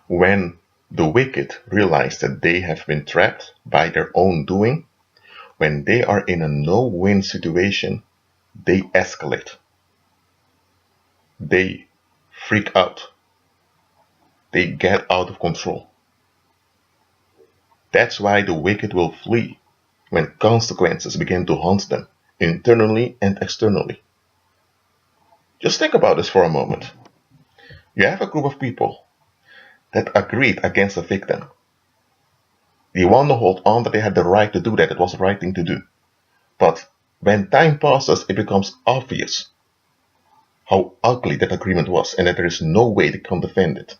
When the wicked realize that they have been trapped by their own doing, when they are in a no-win situation, they escalate. They freak out. They get out of control. That's why the wicked will flee when consequences begin to haunt them, internally and externally. Just think about this for a moment. You have a group of people that agreed against a victim. They want to hold on that they had the right to do that, it was the right thing to do. But when time passes, it becomes obvious how ugly that agreement was and that there is no way they can defend it.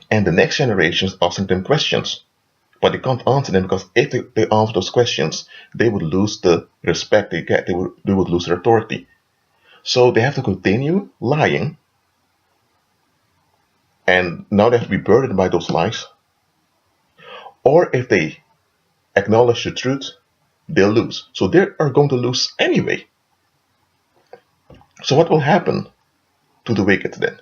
And the next generation is asking them questions. But they can't answer them because if they answer those questions, they would lose the respect they get, they would lose their authority. So they have to continue lying, and now they have to be burdened by those lies. Or if they acknowledge the truth, they'll lose. So they are going to lose anyway. So what will happen to the wicked then?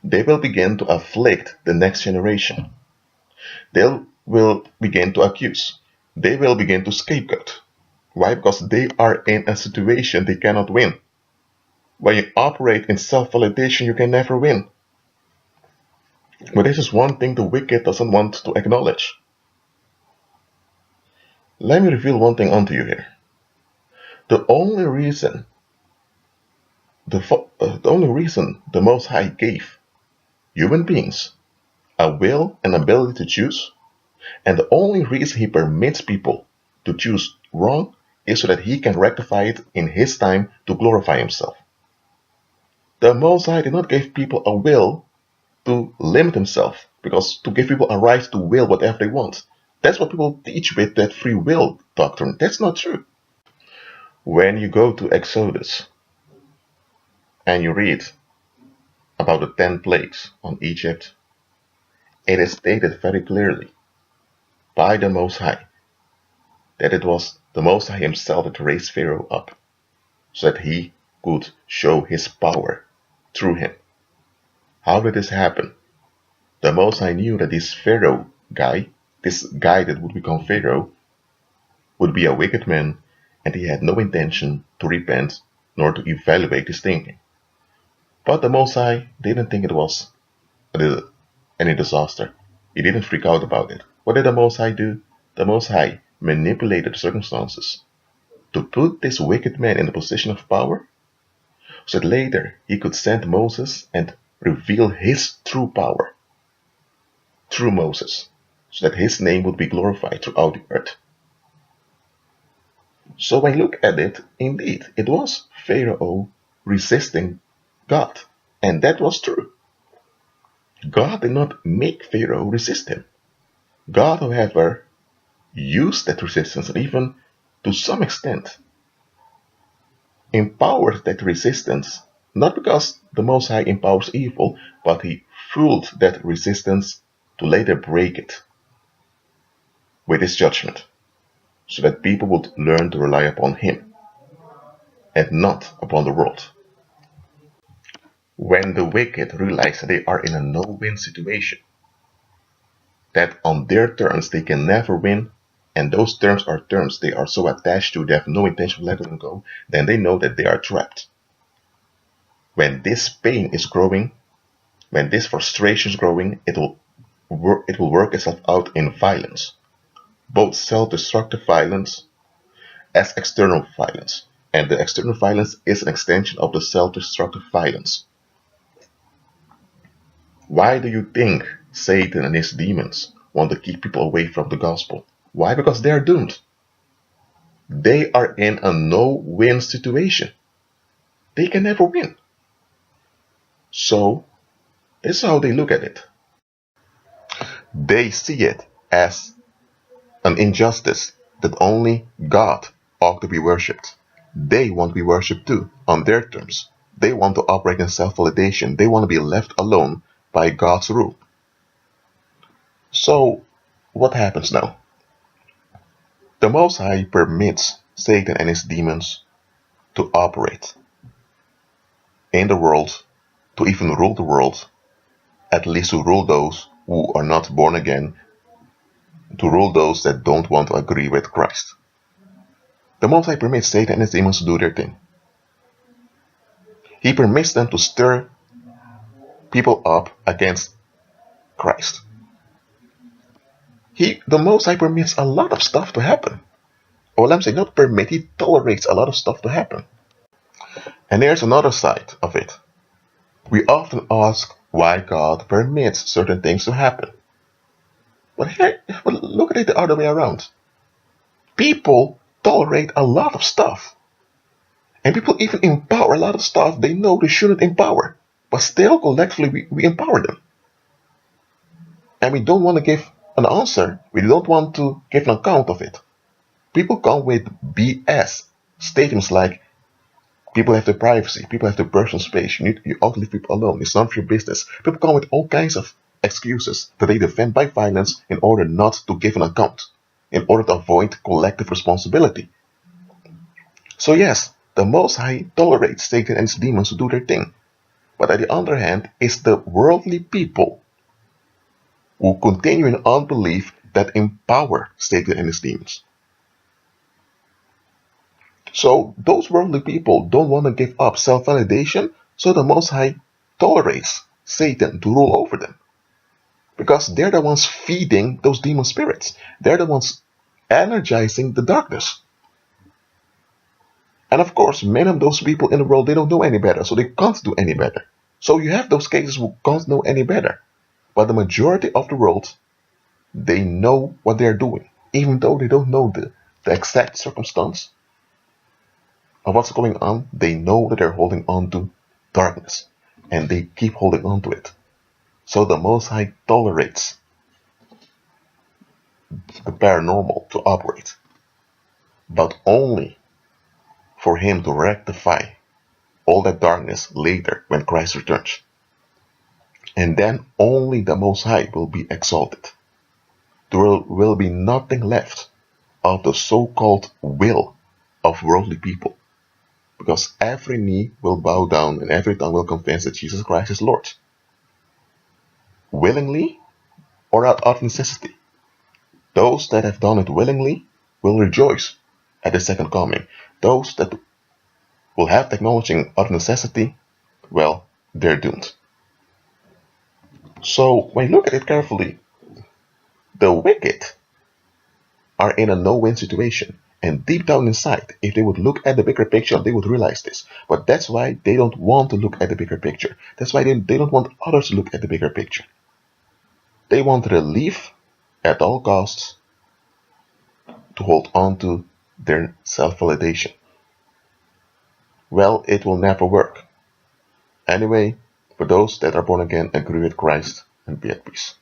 They will begin to afflict the next generation. They will begin to accuse. They will begin to scapegoat. Why? Because they are in a situation they cannot win. When you operate in self-validation, you can never win. But this is one thing the wicked doesn't want to acknowledge. Let me reveal one thing onto you here. The only reason the Most High gave human beings a will and ability to choose, and the only reason He permits people to choose wrong, is so that He can rectify it in His time to glorify Himself. The Most High did not give people a will to limit Himself, because to give people a right to will whatever they want. That's what people teach with that free will doctrine. That's not true. When you go to Exodus and you read about the 10 plagues on Egypt, it is stated very clearly by the Most High that it was the Most High Himself that raised Pharaoh up so that he could show His power through him. How did this happen? The Most High knew that this Pharaoh guy, this guy that would become Pharaoh, would be a wicked man, and he had no intention to repent nor to evaluate his thinking. But the Most High didn't think it was any disaster. He didn't freak out about it. What did the Most High do? The Most High manipulated the circumstances to put this wicked man in a position of power, so that later he could send Moses and reveal his true power through Moses, so that his name would be glorified throughout the earth. So when you look at it, indeed, it was Pharaoh resisting God, and that was true. God did not make Pharaoh resist him. God, however, used that resistance, and even to some extent empowered that resistance, not because the Most High empowers evil, but He fueled that resistance to later break it with His judgment, so that people would learn to rely upon Him and not upon the world. When the wicked realize that they are in a no-win situation, that on their terms they can never win, and those terms are terms they are so attached to they have no intention of letting them go, then they know that they are trapped. When this pain is growing, when this frustration is growing, it will work itself out in violence, both self-destructive violence as external violence, and the external violence is an extension of the self-destructive violence. Why do you think Satan and his demons want to keep people away from the gospel? Why? Because they are doomed. They are in a no-win situation. They can never win. So, this is how they look at it. They see it as an injustice that only God ought to be worshipped. They want to be worshipped too, on their terms. They want to operate in self-validation. They want to be left alone by God's rule. So, what happens now? The Most High permits Satan and his demons to operate in the world, to even rule the world, at least to rule those who are not born again to rule those that don't want to agree with Christ. The Most High permits Satan and his demons to do their thing. He permits them to stir people up against Christ. The Most High permits a lot of stuff to happen. Well, I'm saying not permit, he tolerates a lot of stuff to happen. And there's another side of it. We often ask why God permits certain things to happen. But look at it the other way around. People tolerate a lot of stuff. And people even empower a lot of stuff they know they shouldn't empower. But still, collectively, we empower them. And we don't want to give an answer. We don't want to give an account of it. People come with BS statements like, people have their privacy, people have their personal space, you ought to leave people alone, it's none of your business. People come with all kinds of excuses that they defend by violence in order not to give an account, in order to avoid collective responsibility. So yes, the Most High tolerates Satan and his demons to do their thing. But on the other hand, it's the worldly people who continue in unbelief that empower Satan and his demons. So those worldly people don't want to give up self-validation, so the Most High tolerates Satan to rule over them. Because they're the ones feeding those demon spirits. They're the ones energizing the darkness. And of course, many of those people in the world, they don't know any better, so they can't do any better. So you have those cases who can't know any better. But the majority of the world, they know what they're doing, even though they don't know the exact circumstance of what's going on. They know that they're holding on to darkness, and they keep holding on to it. So the Most High tolerates the paranormal to operate, but only for him to rectify all that darkness later when Christ returns. And then only the Most High will be exalted. There will be nothing left of the so-called will of worldly people, because every knee will bow down and every tongue will confess that Jesus Christ is Lord. Willingly or out of necessity. Those that have done it willingly will rejoice at the second coming. Those that will have the acknowledging of necessity, well, they're doomed. So when you look at it carefully, the wicked are in a no-win situation. And deep down inside, if they would look at the bigger picture, they would realize this. But that's why they don't want to look at the bigger picture. That's why they don't want others to look at the bigger picture. They want relief at all costs to hold on to their self-validation. Well, it will never work. Anyway, for those that are born again, agree with Christ and be at peace.